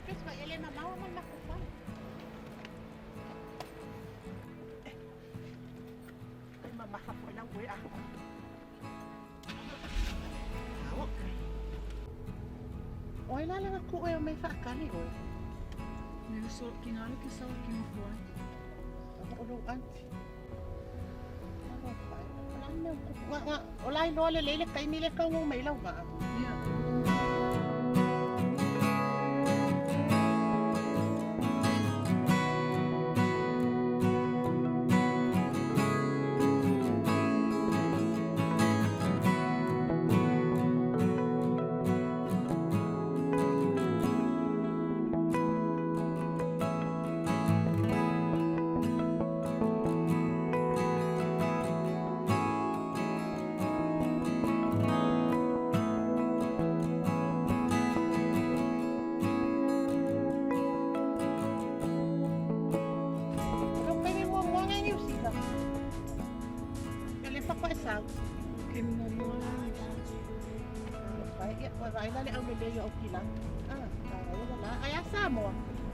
Terus kok ele mau melakukan. Ay mamahap ko lang boy ako. Tawo. Oy na lang ako oy may fakali oy. Nu så kinala ka sa akin mo. Ano uluan? Olay lo le lele kay mile ka mo may law ba? Ja. Kim mo mo lang. Ay lali ang lele okay lang. Wala. Ay asa mo.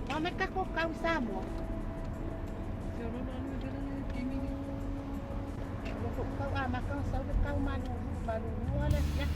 Mamay ka ko ka sa mo. Pero ano dala na kimi ni. Kau ama kau sa kau manu wala ya.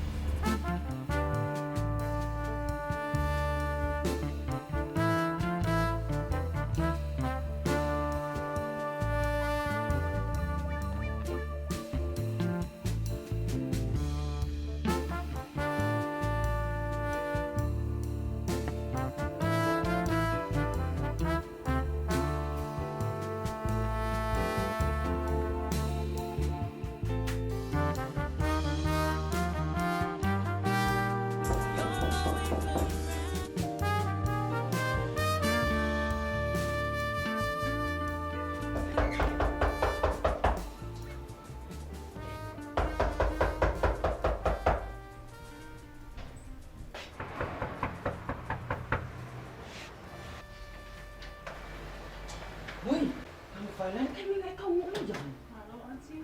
Uy, kalau pala kami nggak tahu mau jangan. Halo Auntie.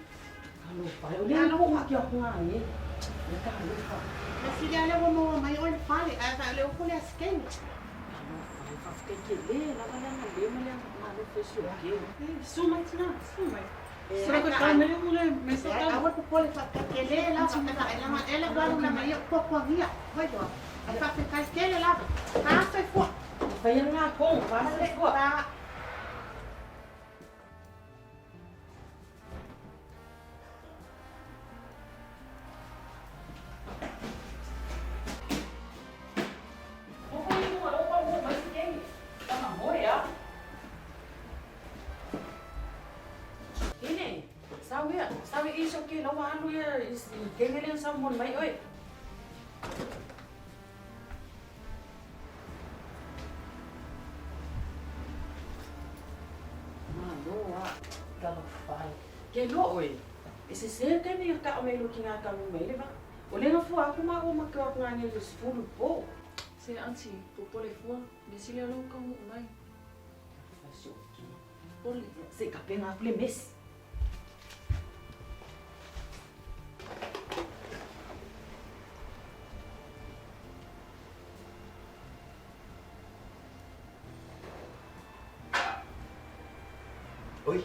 Kalau pala udah alam mo makiyak nga eh. Nagkalo pa. Kasi dala mo may oil pali ay ka ko la skin. Kalau pala pakai kele, laban lang ang lima lang malo fish okay. Sumay na. Sumay. Eh, Sura ko kamera mo lang. May sa Ay awat ko pole pa kele la pa ka ela ela galo na may ko via. Vai do. Ay pa ka kele la. Ha sa ko. Bayar nga ako, para sa ko. Sabi iso ki lawan lu ya kengelin samun mai oi. Mano wa kalau pai. Kelo oi. Ese sempre me ka o melo kinga ka mo mai ba. Ole nga fu aku ma o makwa nga ni los fulu po. Se Auntie, po pole fua. Ni sila lo ka mo mai. Faso ki. Pole se kapena fle mes. Oi.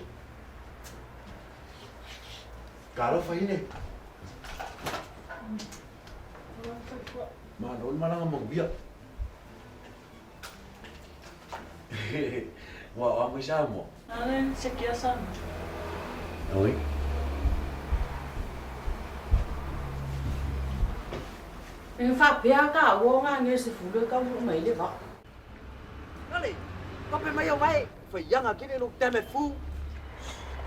Karo fa ini. Manon malang ang magbiyak. Wa mo siya mo. Ano sa kiyasan? Oi. Mình phát bia cả vô ngang như sự phụ nữ công cũng mấy đi vậy. Kali, kau pe mai awai, foi yang aqui no teme fu.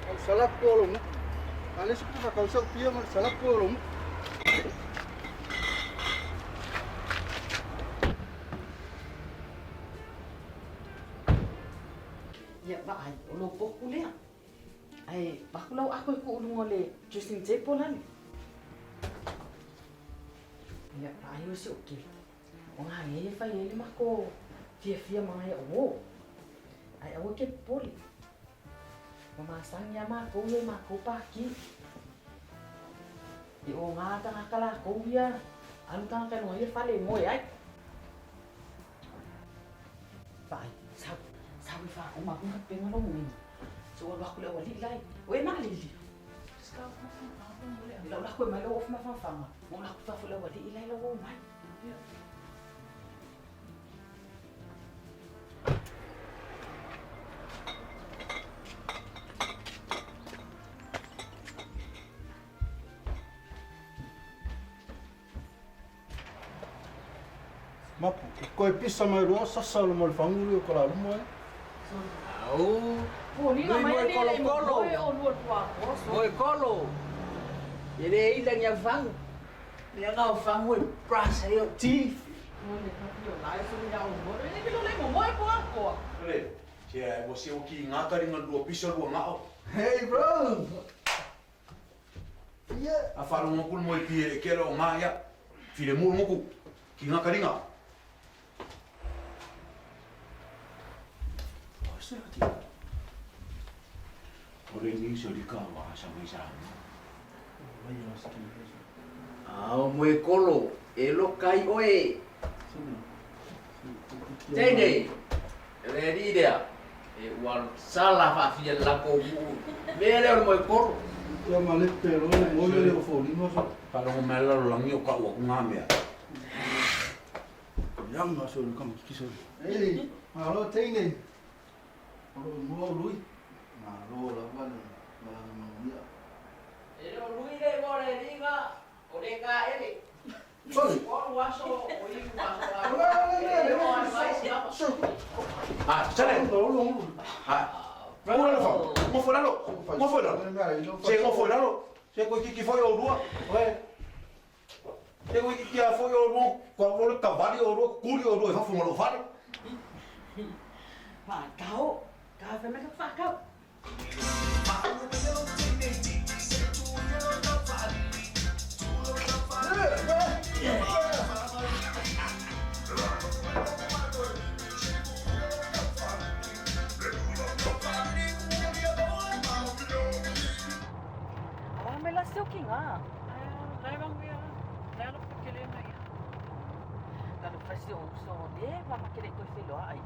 Ang salap kolong. Alis ko sa kausap piya mag salap kolong. Ya ba ai, ulo po kulia. Ai, bakulaw ako ko ulo ngole, justing jepo lan. Ya ba ayo si okay. O nga ni fa yeli mako. Fia mga o. Ai awo ke poli. Mamasang ya mako ye mako paki. Di o nga ta nakala ko ya. Ano ta kan mo ye fale mo ay. Vai, sabe fa uma com penga lo mo. So wa ko le wali lai. We ma li. Ska ko fa mo le. La ko ma lo of ma fa fa. Mo la ko fa le wali lai lo mo mai. Mapu, koe pisa mai roa, sasa lo mo le whanguru o kala lumo e. Au. Po ni Lui mai moi ni kolo le mo kolo. o lu tua. Oi kolo. Ele ila nya fang. Dia ngau fang oi prasa yo teeth. Mo le ka yo lai so ni au mo. Ni ke lo le mo mo po ko. Ole, tia você o ki ngaka ringa lua pisa lua ngao. Hey bro! Yeah. A falo mo kul mo pi ke lo nga ya. File mu mo ku ki ngaka ringa. Oh, sura ti. Ore ni so di ka wa sa mai sa. Mai yo sti. Au moi kolo. Elo kai oi. Tede. Ready dia. E wal sala fa fi la ko bu. Bele moi kolo. Ia ma le pero mo le o fo limo so. Falo mo mela lo langi o ka wa nga mea. Yang ma so kam kiso. Hey, ma lo teine. Mo lui. Ma lo la van. Ma la mo ia. Elo lui le mo le dinga. O le ka ele. Sorry. Ko waso o i waso. Ah, sale. Ah. Mo lo fa. Mo foi lá lo. Mo foi lá. Se mo foi lá lo. Se ko ki foi o rua. Oe. Se ko ki foi o rua, ko o cavalo o rua, curi o rua, fa fu mo lo fa. Fa kau. Ka fa me ka fa kau. Mela seu kinga. Lai bang dia. Lai lo kele mai. Kalau pasti so dia va makele ko filo ai.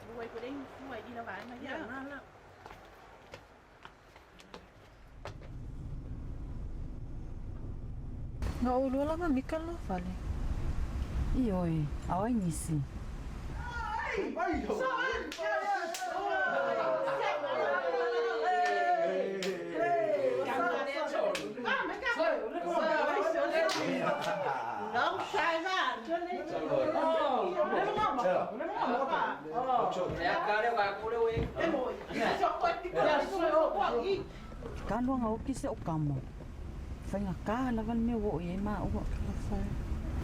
Nuôi của đinh, nuôi đi đâu bán mà nhá. Nga ulo lang ang mikal lo fale. Ioi, awai nisi. Ai yo. Không sai mà, cho nên Ya ka le wa ko le we. cái mồi, cho quên đi, giờ xuôi ô quảng đi. Kan lo ngau ki se o kamo. Fai nga ka la van me wo ye ma o.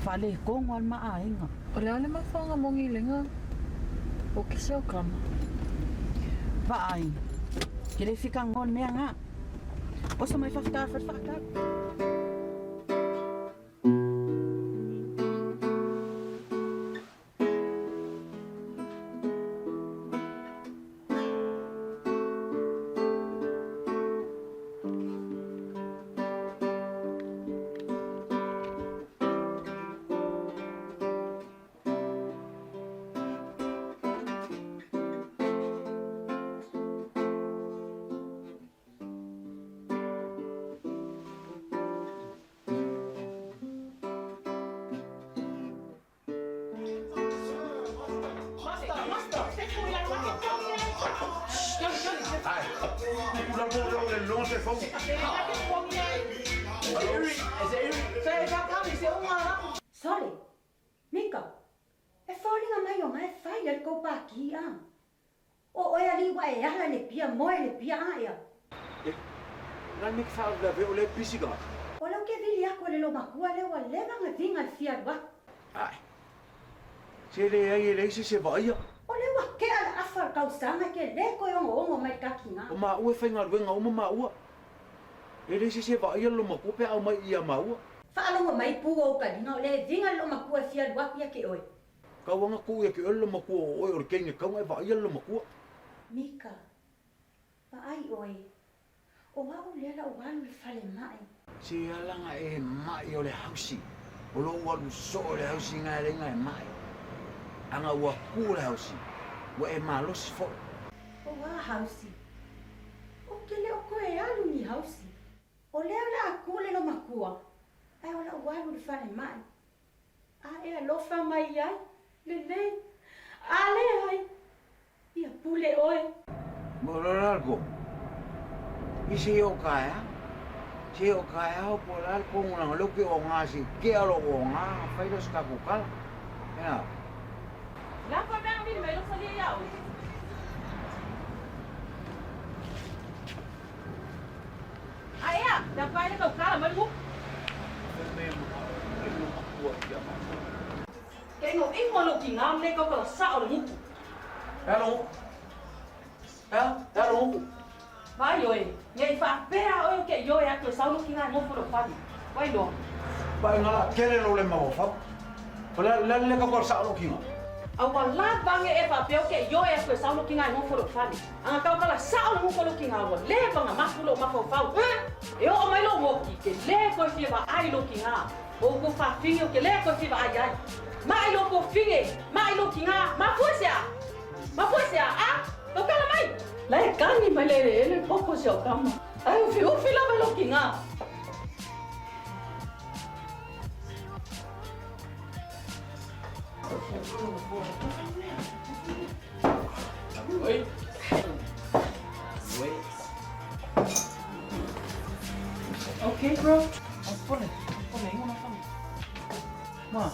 Fa le ko ngol ma a inga. O le ale mawhanga mong ilinga. O kiseo kama. Va ai. Kile fika ngol me nga. O sa mai fa fa fa. Ulang mo daw le long se fong. Sorry, Mika. E whāringa mai o mai whai al kau pāki a. O oe ali wa e ala le pia moe le pia a ea. Nai mik fa la ve o le pisiga. O lau ke vili ako le lo makua le wa levanga vinga al fia rua. Ai. Se le ai le se vai. O le wa ke ala afar kausanga ke le koe ongo mai kakinga. O ma ue fa ngal wenga o ma ua. Ele se vai lo ma ko pe au mai ia ma ua. Whaalonga mai pūga o ka dinga o le vinga lo makua fia rua pia ke oe. Ka wanga ku e ke lo ma ko o o ke nge ka ngai vai lo ma ko. Mika, pa ai oe. O au le la walu le fale mai. Si alanga e mai o le hausi. O lo walu so o le hausi ngai renga e mai. Anga ua ku le hausi. Wa e malosi fo. O wa hausi. O ke le o koe alu ni hausi. O lea la akule lo makua. Ai o la walu le fale mai. A e alofa mai ai. Le le. A le ai. Ia pule oe. Morargo. Isi o kaya. Si o kaya o polal kung nang luki o nga si kia lo o nga fai dos kakukal. Ya. Lá para ver a minha, mas eu não sabia já. Aí, já vai levar o cara, mas não. Cái ngục ít mua lục thì ngon lên có còn sợ là ngục. Hello. Hello. Vai rồi, ngày phạt bé ơi cái rồi à, từ sau lúc kia ngục phụ được phạt. Quay luôn. Ba nga kele lo le mau fa. Ola le ka ko sa lo kinga. Awal lá bang e phạt bé cái rồi à, từ sau lúc kia ngục phụ được phạt. Ang kau kala sao ngục phụ được kia awal. Le bang mà phụ được mà phao. Eu o mai lo ngục cái le coi phía ba ai lo kia. O ko phạt phim cái le coi phía ba ai. Mai lo ko finge, mai lo kinga, ma fuese a, lo kala mai. La kani mai le ele poco se o kama. Ai o fila mai lo kinga. Oi. Oi. Okay, bro. Pone una fama. Ma.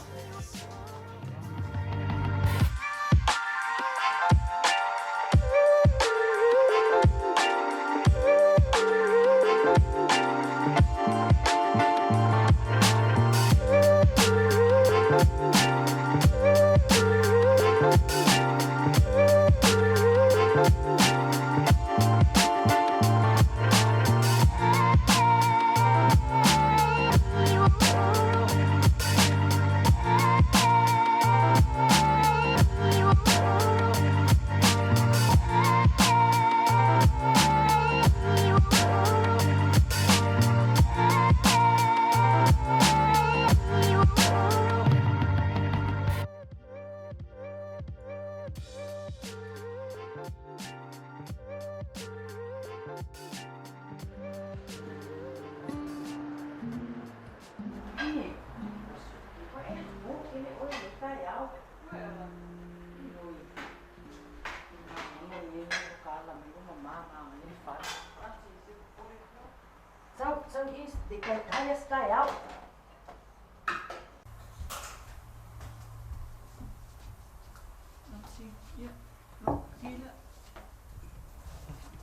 So is the highest guy out.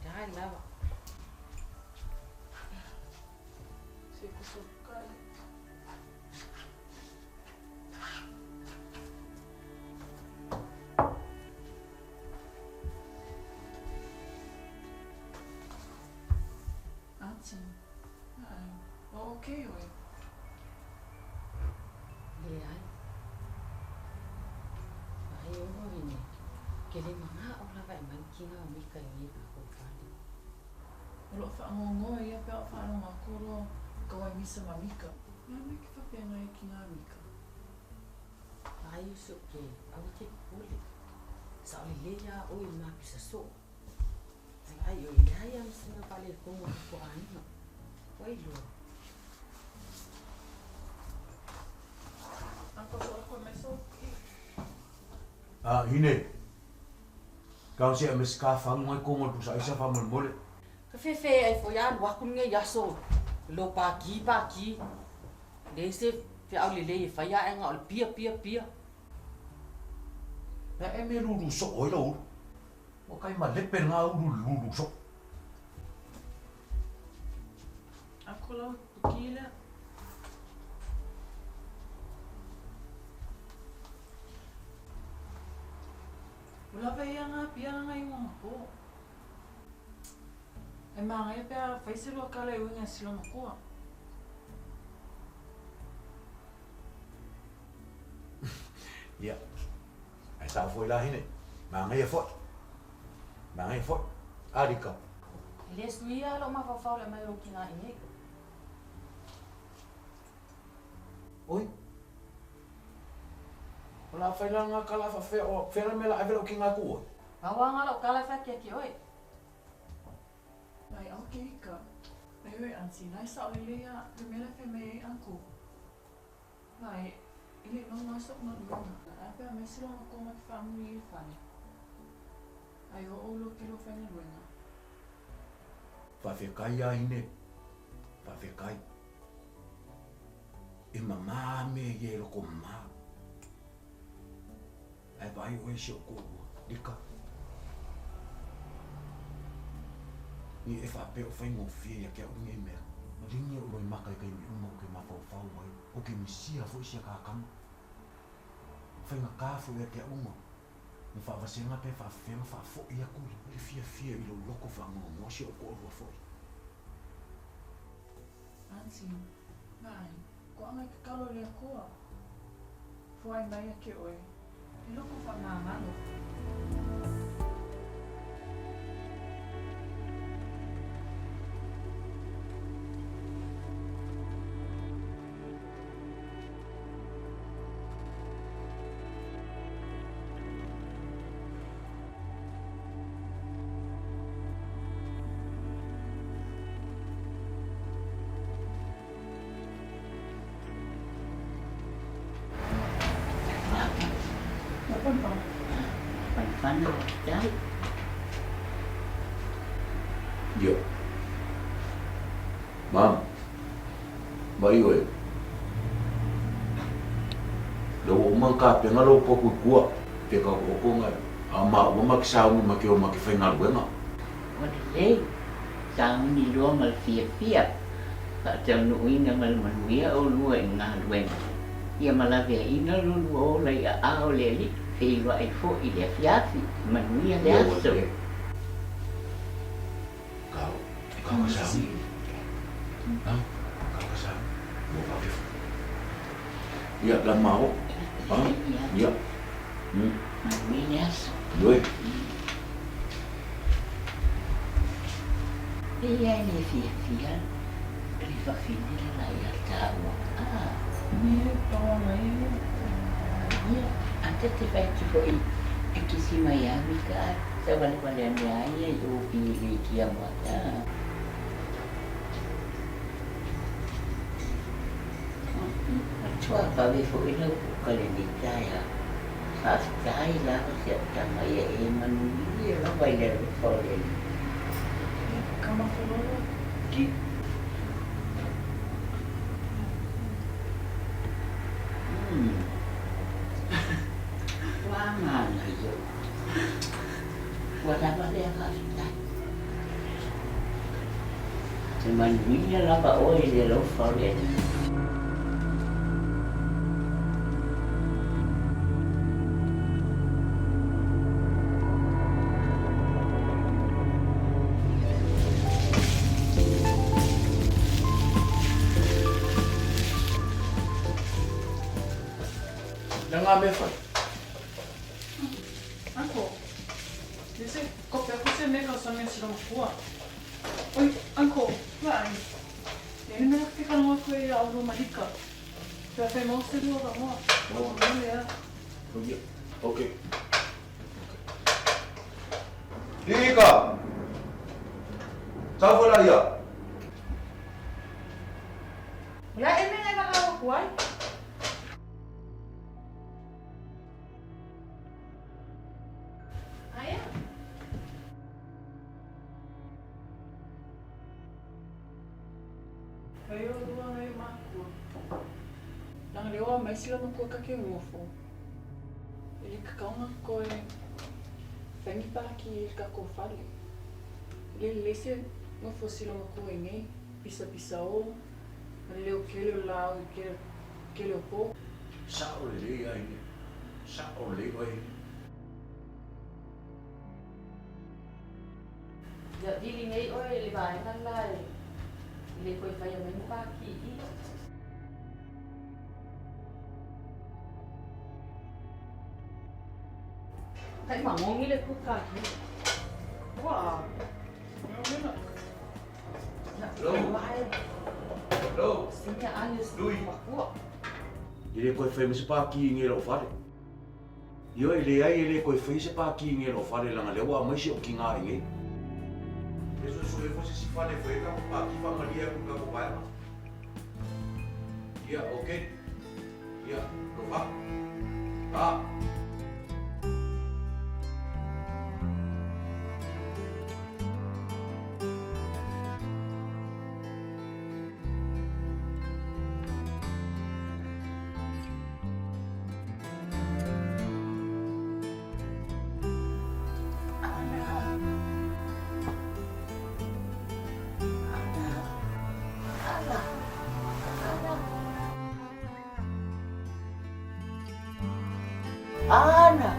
Cái nào Okay, oi. le ai. Ai o ho ni. Ke le manga o la vai man kinga o mi ka ni ka ko fani. Lo fa ngongo ia pe fa no makoro ko ai misa mamika. Ya me que fa pena ai ki na mika. Ai o so ke au te puli. Sa le ya o i ma pisa so. Ai o ia ia msinga pale ko ko ani no. Wai lo. Hine. Kau si ames ka fang mai ko mo tu sa isa fa mo mole. Ka fe ai fo ya wa kun nge ya so. Lo pa ki. Le se fe au le fa ya nga ol pia. Na e me lulu so oi lo. O kai ma le pe nga lulu so. Akola kila. Wala pa pia nga yung ako. Ay mga ya pa faisalo akala yung nga sila makuha. Ya. Ai sa foi la hine. Ma ngai foi. Adika. Le suia lo mafafau le mai lo kinga ini. Oi. Wala whaila ngā kala whawhea o whera mela ai velo ki ngā kua. Awanga lo kala whakia ki oi. Nai au ke ika. Nai oi ansi, nai sa ole lea le mele whe me e anko. Nai, ili no masok no luenga. Nai apea me silo ngā koma ki whaamui i whane. Ai o olo ke lo whene luenga. Whawhekai a ine. Whawhekai. E mamā me i e loko mā. Ai vai oe si o kōrua. Rika. Ni e whape o whaingo whia ia kia unge mea. Ma ringi o roi maka i kai mi umau ke mawhau wai. O ke misia fo isia kākama. Whainga kāwhu ia kia unga. Ni whawasenga pe whawhenga whawho ia kuri. Ri fia i lo loko whango mosi o kōrua fo. Ansi, nai, ko anga ke kalo lea koa. Fuai mai a ke oe. E loko whamamalo. Paano dahil Yo. Mam. Mai oi. Lo man ka pe ngalo poku kua. Te ka ko nga ama o mak sa mo make o make whainga luenga. wala lei sa ni lo mal fia ka tang no ina mal manuia o lua nga luen ia malave ina lo o le a o le li fe lo ai fo i le fiafi manuia le aso Kau ka sa. Ha? Ka sa. Mo ka pe. Ya la mau. Ha? Ya. manuia aso Doi. ia ni fia rifa fini la ia tawa Me toa mai. ia ante te vai ki fo i kisi mai amica sa vale ane ai o pili ki amata Chua pa ve fo i lo ka le ni ya sa kai la se ta mai e manu ia la vai le fo le Kamawhororo ki. Wangan ayo. Wala ba dia kasta. Cuman dia lah pak oi dia lo fore. Nga me whai. Anko, dise ko pe ko se mega so me silo kua. Oi, anko, vai. Ele me fica no ko e algo malika. Pe fe mo se do da mo. O no ya. Okay. Rika! Saan wala iya? Ya ini nga nakakakuhay. Ayan. Ayo dua ngai maku. Nang lewa mai sila no ko ka ke ngofo. Ele ka kaunga ko e fengi pa ki ka ko fale. Ele lese no fo sila no ko ngai pisa o. Ale o kele la o kele o po. Sao le ai. Sao le ai. Ya dili ngai oi le vai nan lai. Le koi fai a men pa ki i. Kai ma ngongi le ku ka ki. Wow. Yo mena. Lo. Sini ayos Lui. makua. Ele koe whai mese pāki nge lo whare. Io ele ai ele koe whai se pāki nge lo whare langa lewa mai se o ki ngā inge. E so e fose si whane whai ka pāki whangaria ku ka kupaia. Ia, okay. Ia, lo wha. Ah. Ana.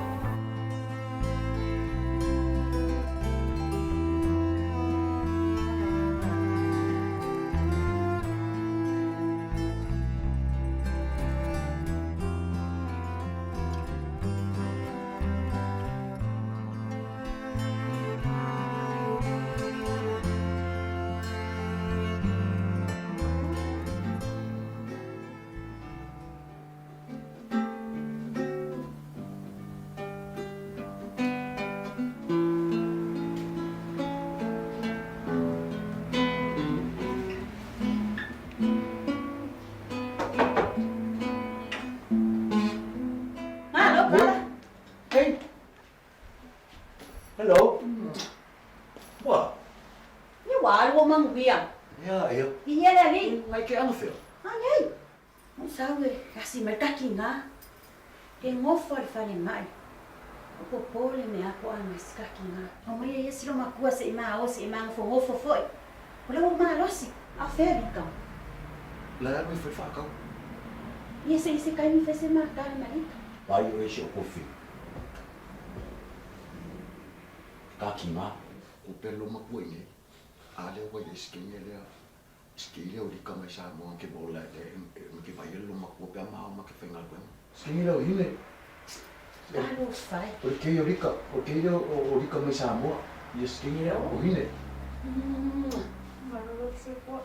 Halo, Bella. Hey. Hello. What? Ni walo mang biang. Ia, ia. Iya lagi. Ngai ke anga whia. Ai. Mo sawe kasi merkaki nga. Ke ngofar fale mai. O popole me ako ang skaki nga. O mai yes lo makua sa ima o sa ima fo ngofo foi. Wala mo malosi. A feri ka. La me foi whakau. Yes isi kai mi fese marcar mai. Pai o e se o kofi. Ka ki ngā. O pelo makua inge. Ale wa ye skinge lea. Skile o rika mai sa mo ke bola me ke vai lo makua pe ma ma ke fenga ko. Skingi lau hine. Alo fai. O ke o rika. O ke o rika mai Samoa. Ia skingi lau o hine. Marolo se po.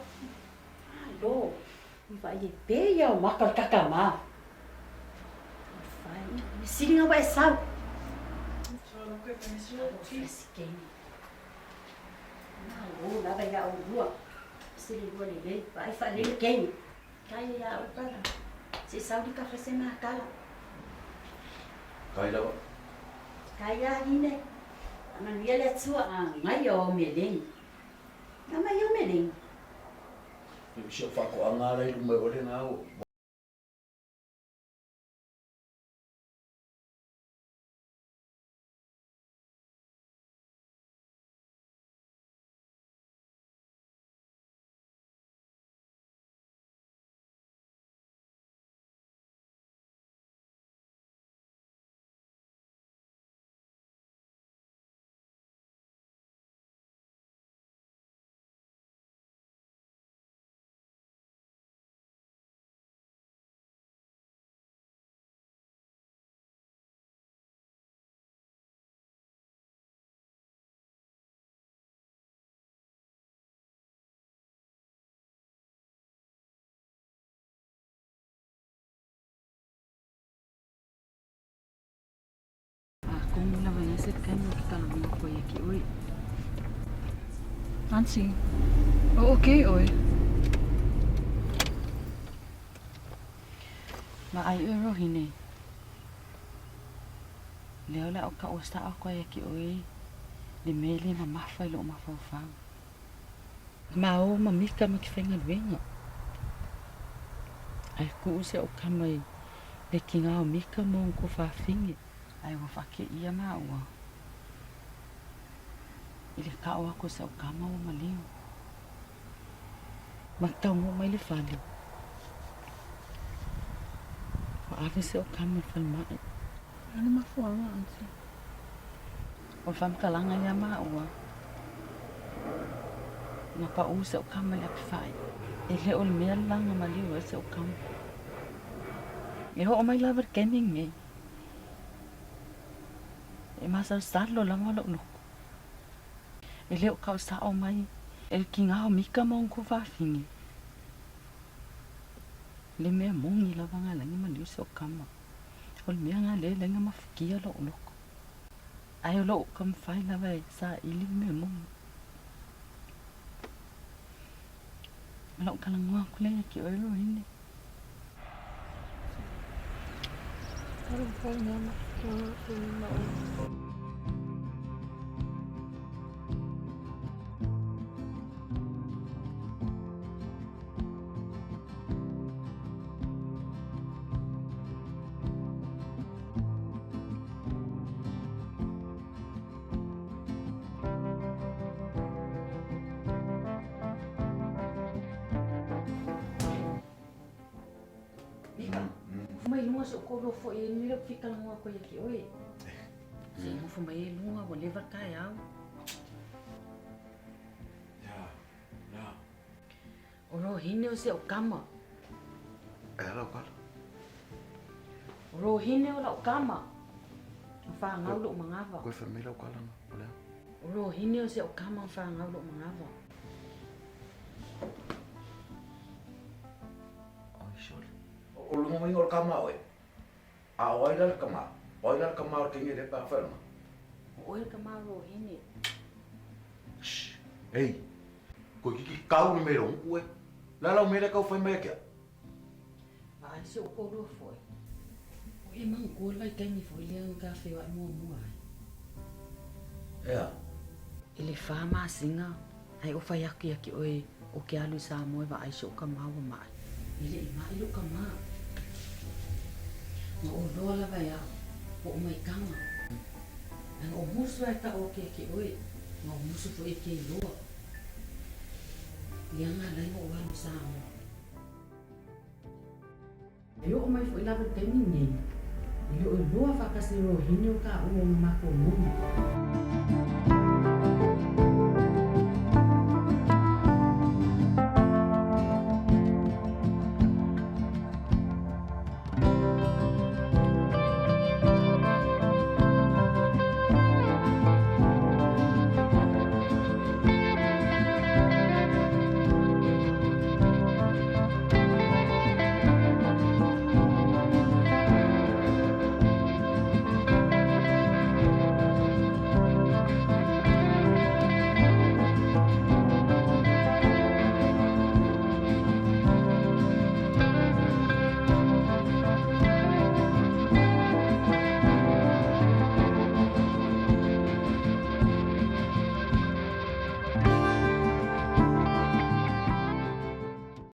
Alo. Mi vai ye pe ya makal kakama. Fai. Mi siri nga ba esau. Fresquinho. Não, lá vai dar o rua. Se ligou ali, vai fazer quem? Cai lá o cara. Se sabe de café sem marcar. Kai lau. Cai ali, né? A Manuela é sua, mai o meling. A mai o meling. Ia se o whakoanga rai rumai ore ngā o. Kung lama nasib kan kita lang ko yaki oi. Nancy. Oh, okay, oi. Maay ero hine. Leo la o ka osta ako yaki oi. Limeli mamafai lo mafafang. Mao mamika makifenga wenga. Ai ku se o kamai le kinga o mika mo ko fa fingi. Ai wa fake ia ma wa. Ile ka o ko sa o kama o maliu. Matau mo mai le fali. Wa ave se o kama fal mai. Ano mafuanga, Nancy? O fam kalanga ia ma wa. Na pa u se o kama le fai. Ele o me langa maliu se o kama. E ho o mai lavar kening me. E masa starlo lang wala no. E leo ka sa o mai El ki ngā o mika maung ko whawhingi. Le mea mongi la wanga langi ma liu se o kama. O le mea ngā le lenga mawhikia lo o loko. Ai o lo o kam whai la wai sa ili mea mongi. Ma lo kalangua kulea ki oiro hine. Karo whai ngā mawhikia. Mai lunga so ko fo e ni le fika lunga ko yaki oi. Si mo fo mai lunga wo lever kai au. Ya. Oro hine o se o kama. Ela kala. Oro hine o la o kama. Fa ngau lo mangava. Ko família o kala olha. Oro hine o se o kama fa ngau lo mangava. O lunga mai o kama oe. A oila le kama. Oila le kama o kingi le pa whanma. Oe kama ro hine. Ei, ko ki kau ni mero ue. La la mera kau fai mai kia. Ai se o ko ro foi. O e mang ko lai kai ni foi le un cafe wa mo mo ai. Ea. Ele fa ma singa. Ai o fai aki oe o ke alu sa mo va ai se o kama wa mai. Ele i mai lo kama. Ma o loa la vai au, o mai kanga. Ang o musu ai ka o ke oe, ma o musu fo e ke loa. Lianga lai mo wanu sa mo. E o mai fo i lava temi ngi. Ele o loa whakasi ro hine o ka o mako mo.